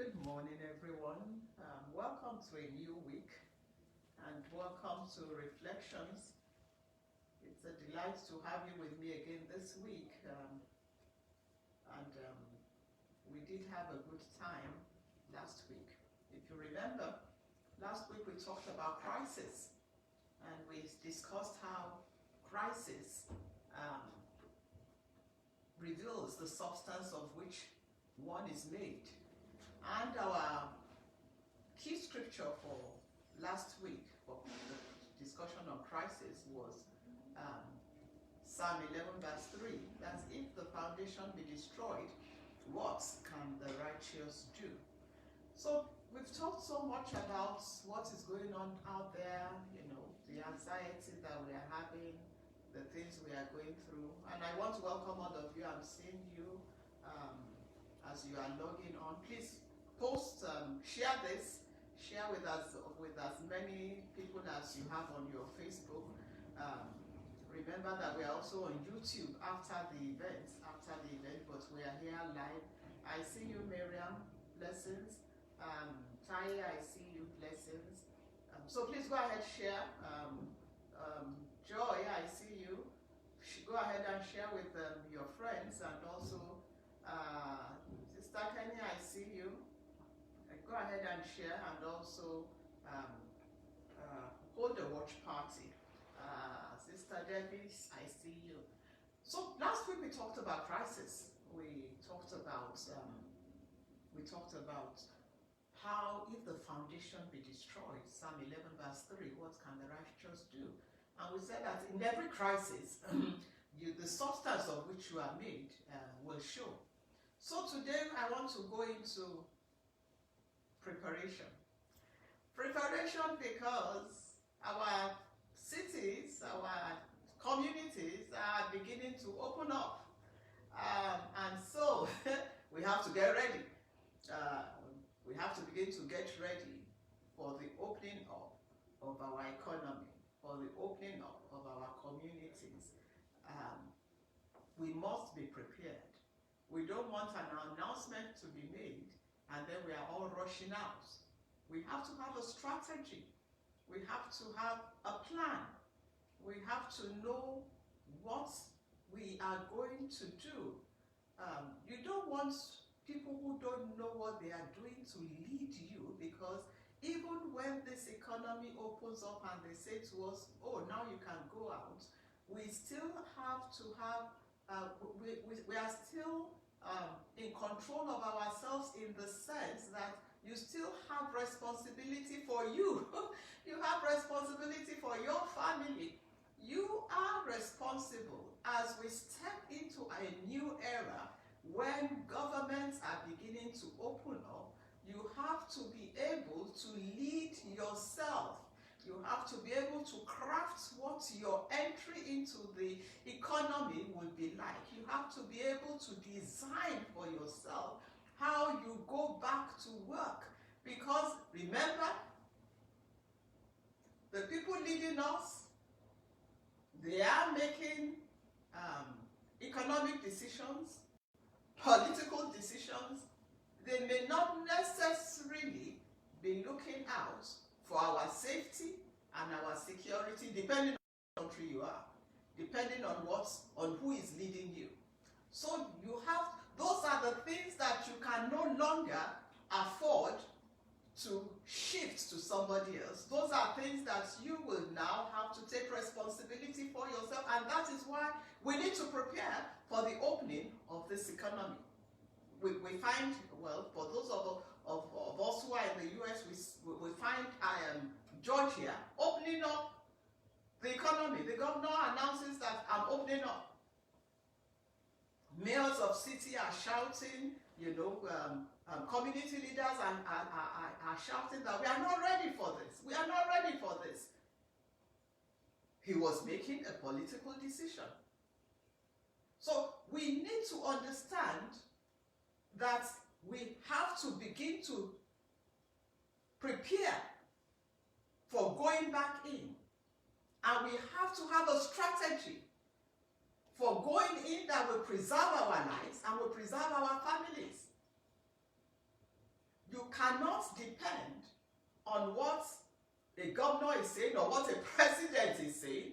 Good morning, everyone. Welcome to a new week and welcome to Reflections. It's a delight to have you with me again this week. We did have a good time last week. If you remember, last week we talked about crisis and we discussed how crisis reveals the substance of which one is made. And our key scripture for last week for the discussion on crisis was Psalm 11 verse 3. That's if the foundation be destroyed, what can the righteous do? So we've talked so much about what is going on out there, the anxiety that we are having, the things we are going through. And I want to welcome all of you. I'm seeing you as you are logging on. Please post, share this, share with as many people as you have on your Facebook. Remember that we are also on YouTube after the event, but we are here live. I see you, Miriam, blessings. Taye, I see you, blessings. So please go ahead, share. Joy, I see you. Go ahead and share with your friends, and also Sister Kenny, I see you. Go ahead and share, and also hold a watch party. Sister Debbie, I see you. So last week we talked about crisis. We talked about how if the foundation be destroyed, Psalm 11 verse 3, what can the righteous do? And we said that in every crisis, the substance of which you are made will show. So today I want to go into preparation. Preparation because our cities, our communities are beginning to open up. And so we have to get ready. We have to begin to get ready for the opening up of our economy, for the opening up of our communities. We must be prepared. We don't want an announcement to be made and then we are all rushing out. We have to have a strategy. We have to have a plan. We have to know what we are going to do. You don't want people who don't know what they are doing to lead you, because even when this economy opens up and they say to us, oh, now you can go out, we still have to have, we are still in control of ourselves, in the sense that you still have responsibility for you. You have responsibility for your family. You are responsible as we step into a new era when governments are beginning to open up. You have to be able to lead yourself. You have to be able to craft what your entry into the economy will be like. You have to be able to design for yourself how you go back to work. Because remember, the people leading us, they are making economic decisions, political decisions. They may not necessarily be looking out for our safety and our security, depending on the country you are, depending on who is leading you. So you have, those are the things that you can no longer afford to shift to somebody else. Those are things that you will now have to take responsibility for yourself, and that is why we need to prepare for the opening of this economy. We find, well, for those of us who are in the US, we find Georgia opening up the economy. The governor announces that I'm opening up. Mayors of city are shouting, community leaders are shouting that we are not ready for this. We are not ready for this. He was making a political decision. So we need to understand that we have to begin to prepare for going back in. And we have to have a strategy for going in that will preserve our lives and will preserve our families. You cannot depend on what a governor is saying or what a president is saying.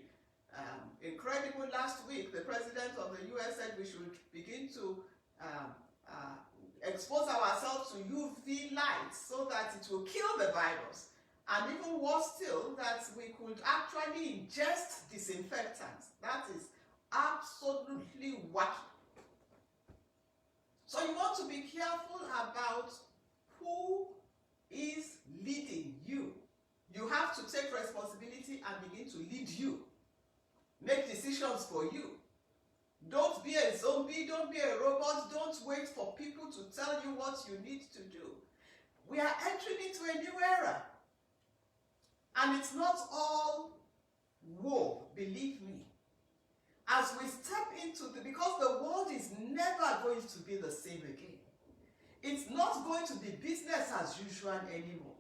Incredible, last week, the president of the US said we should begin to expose ourselves to UV light so that it will kill the virus. And even worse still, that we could actually ingest disinfectants. That is absolutely wacky. So you want to be careful about who is leading you. You have to take responsibility and begin to lead you. Make decisions for you. Don't be a zombie, don't be a robot, don't wait for people to tell you what you need to do. We are entering into a new era. And it's not all woe, believe me. As we step into because the world is never going to be the same again. It's not going to be business as usual anymore.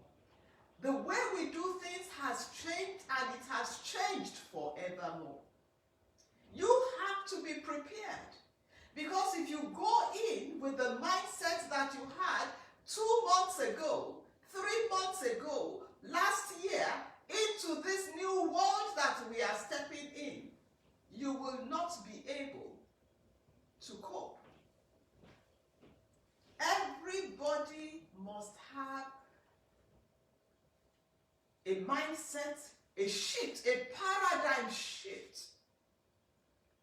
The way we do things has changed, and it has changed forevermore. You have to be prepared, because if you go in with the mindset that you had 2 months ago, 3 months ago, last year, into this new world that we are stepping in, you will not be able to cope. Everybody must have a mindset, a shift, a paradigm shift.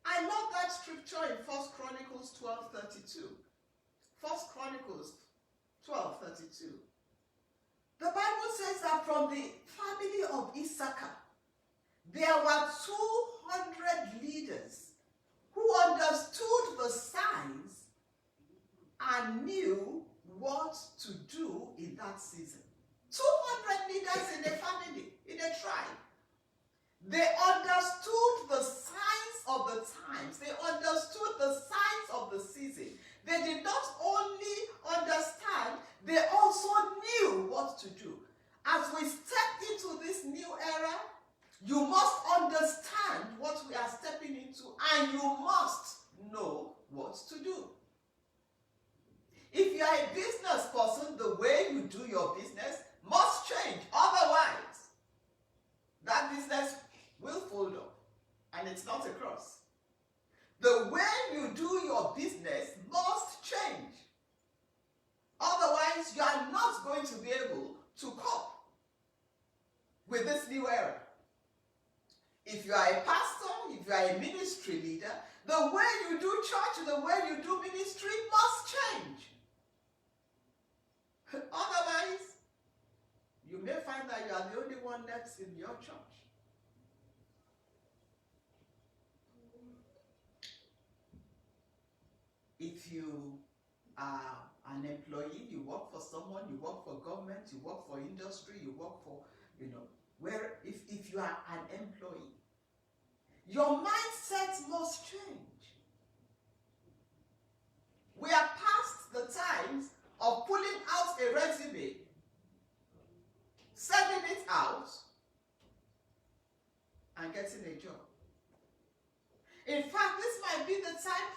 I love that scripture in 1 Chronicles 12:32. 1 Chronicles 12:32. The Bible says that from the family of Issachar, there were 200 leaders who understood the signs and knew what to do in that season. 200 leaders in a family, in a tribe. They understood the signs of the times. They understood the signs of the season. They did not only understand, they also knew what to do. As we step into this new era, you must understand what we are stepping into, and you must know what to do. If you are a business person, the way you do your business must change. Otherwise, that business will fold up, and it's not a cross. The way you do your business must change. Otherwise, you are not going to be able to cope with this new era. If you are a pastor, if you are a ministry leader, the way you do church, the way you do ministry must change. Otherwise, you may find that you are the only one left in your church. If you are an employee, you work for someone, you work for government, you work for industry, you work for, where if you are an employee, your mindset must change. We are past the times of pulling out a resume, sending it out, and getting a job. In fact, this might be the time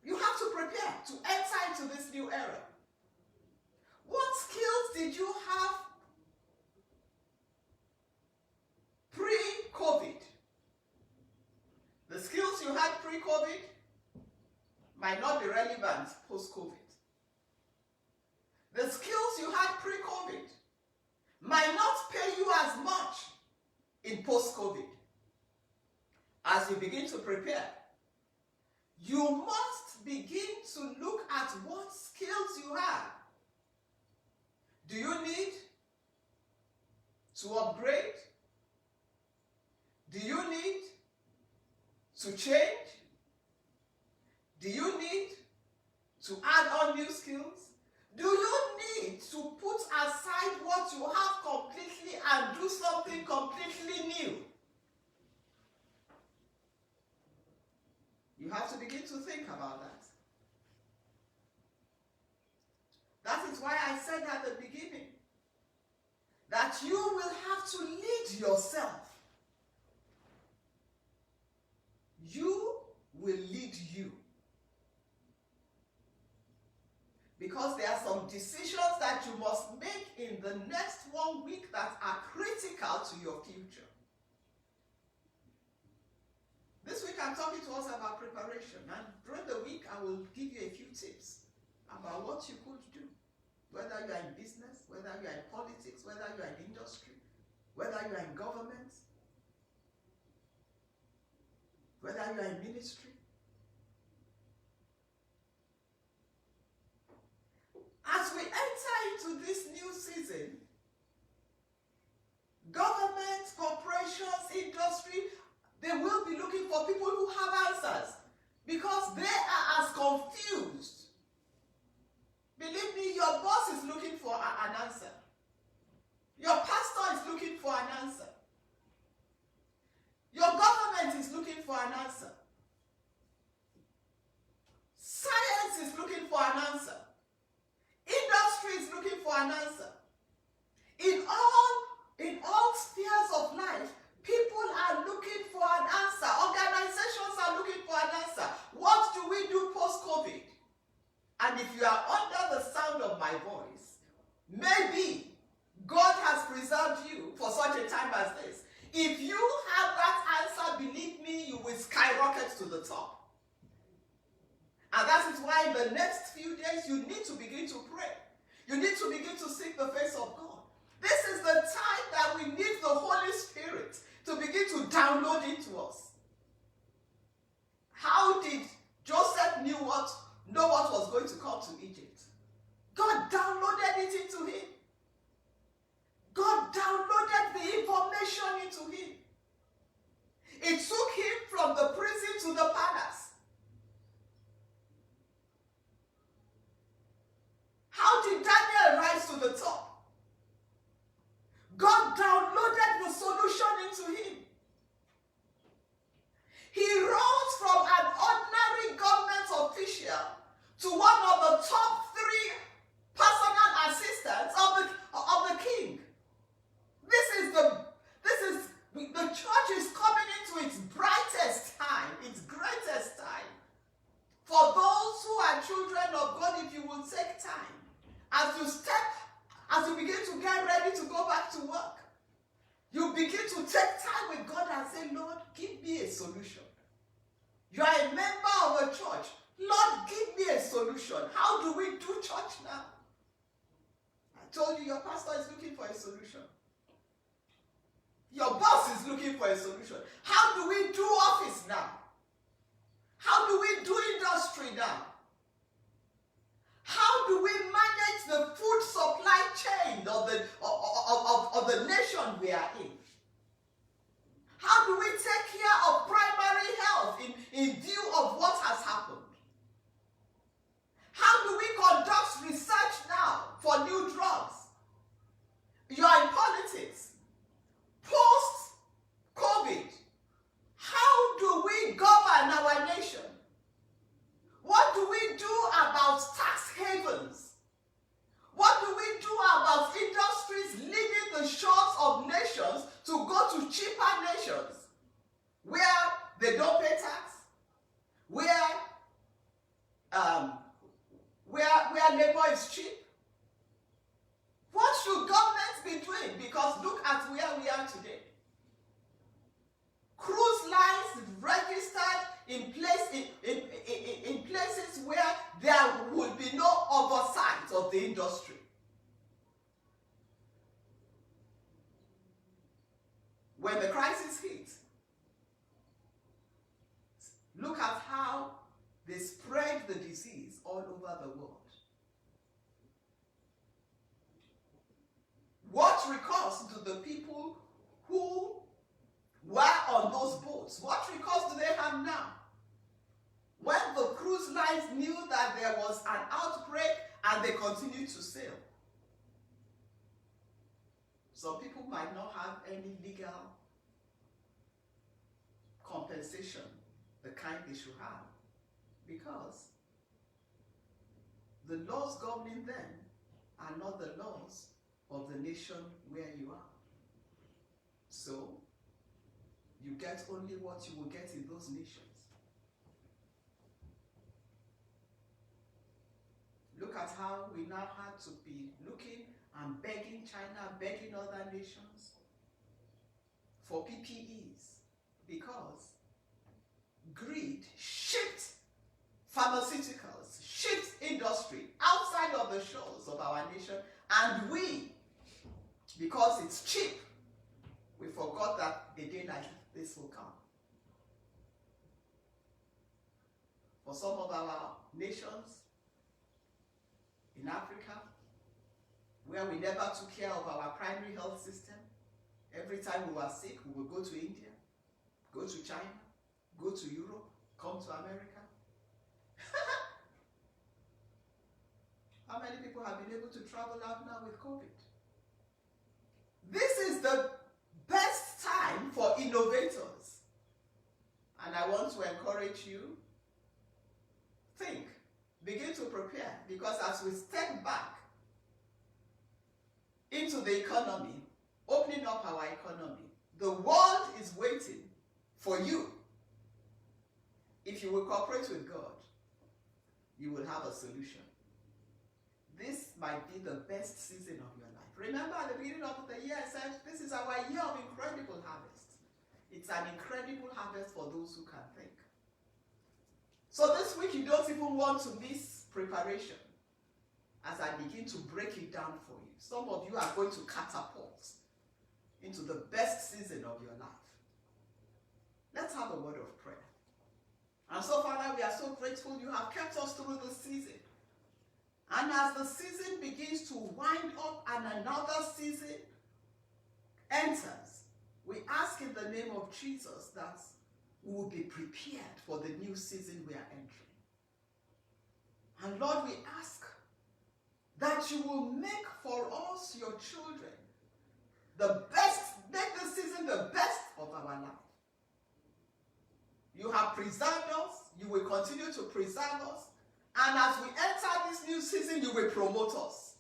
you have to prepare to enter into this new era. What skills did you have pre-COVID? The skills you had pre-COVID might not be relevant post-COVID. The skills you had pre-COVID might not pay you as much in post-COVID. As you begin to prepare, you must begin to look at what skills you have. Do you need to upgrade? Do you need to change? Do you need to add on new skills? Do you need to put aside what you have completely and do something completely new? You have to begin to think about that. That is why I said at the beginning that you will have to lead yourself. You will lead you. because there are some decisions that you must make in the next 1 week that are critical to your future. This week I'm talking to us about preparation, and during the week I will give you a few tips about what you could do, whether you are in business, whether you are in politics, whether you are in industry, whether you are in government, whether you are in ministry. As we enter into this new season, government, corporations, industry, they will be looking for people who have answers because they are as confused. Believe me, your boss is looking for an answer. Your pastor is looking for an answer. Your government is looking for an answer. Science is looking for an answer. Industry is looking for an answer. In all spheres of life, people are looking for an answer. Organizations are looking for an answer. What do we do post-COVID? And if you are under the sound of my voice, maybe God has preserved you for such a time as this. If you have that answer, believe me, you will skyrocket to the top. And that is why in the next few days, you need to begin to pray. You need to begin to seek the face of God. This is the time that we need the Holy Spirit to begin to download into us. How did Joseph know what was going to come to Egypt? God downloaded it into him. God downloaded the information into him. It took him from the prison to the palace. How did Daniel rise to the top? God downloaded the solution into him. He rose from an ordinary government official to one of the top 3 personal assistants of the king. The church is coming into its brightest time, its greatest time. For those who are children of God, if you will take time, as you begin to get ready to go back to work, you begin to take time with God and say, Lord, give me a solution. You are a member of a church. Lord, give me a solution. How do we do church now? I told you your pastor is looking for a solution. Your boss is looking for a solution. How do we do office now? How do we do industry now? How do we manage the food supply chain of the nation we are in? How do we take care of primary health in view of what has happened? How do we conduct research now for new drugs? You are in politics. Post-COVID, how do we govern our nation? What do we do about tax havens? What do we do about industries leaving the shores of nations to go to cheaper nations where they don't pay tax, where labor is cheap? What should governments be doing? Because look at where we are today. Cruise lines registered in places where there would be no oversight of the industry. When the crisis hit, look at how they spread the disease all over the world. What recourse do the people who were on those boats, what recourse do they have now? When the cruise lines knew that there was an outbreak and they continued to sail. Some people might not have any legal compensation, the kind they should have, because the laws governing them are not the laws of the nation where you are. So, you get only what you will get in those nations. Look at how we now had to be looking and begging China, begging other nations for PPEs because greed shipped pharmaceuticals, shipped industry outside of the shores of our nation, and we, because it's cheap, we forgot that a day like this will come. For some of our nations in Africa, where we never took care of our primary health system, every time we were sick, we would go to India, go to China, go to Europe, come to America. How many people have been able to travel out now with COVID? This is the best time for innovators. And I want to encourage you, think, begin to prepare, because as we step back into the economy, opening up our economy, the world is waiting for you. If you will cooperate with God, you will have a solution. This might be the best season of your life. Remember at the beginning of the year, I said, this is our year of incredible harvest. It's an incredible harvest for those who can think. So this week, you don't even want to miss preparation as I begin to break it down for you. Some of you are going to catapult into the best season of your life. Let's have a word of prayer. And so, Father, we are so grateful you have kept us through the season. And as the season begins to wind up and another season enters, we ask in the name of Jesus that we will be prepared for the new season we are entering. And Lord, we ask that you will make for us, your children, the best, make the season the best of our life. You have preserved us, you will continue to preserve us, and as we enter this new season, you will promote us.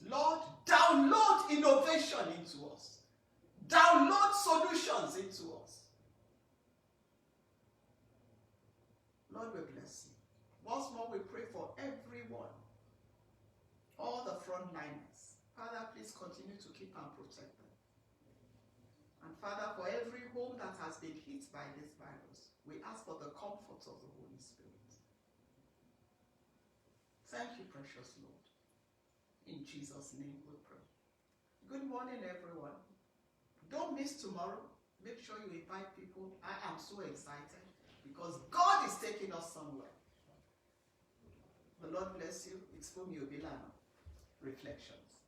Lord, download innovation into us. Download solutions into us. Lord, we bless you. Once more, we pray for everyone, all the frontliners. Father, please continue to keep and protect them. And Father, for every home that has been hit by this virus, we ask for the comfort of the Holy Spirit. Thank you, precious Lord. In Jesus' name we pray. Good morning, everyone. Don't miss tomorrow. Make sure you invite people. I am so excited because God is taking us somewhere. The Lord bless you. It's Funmi Obilana. Reflections.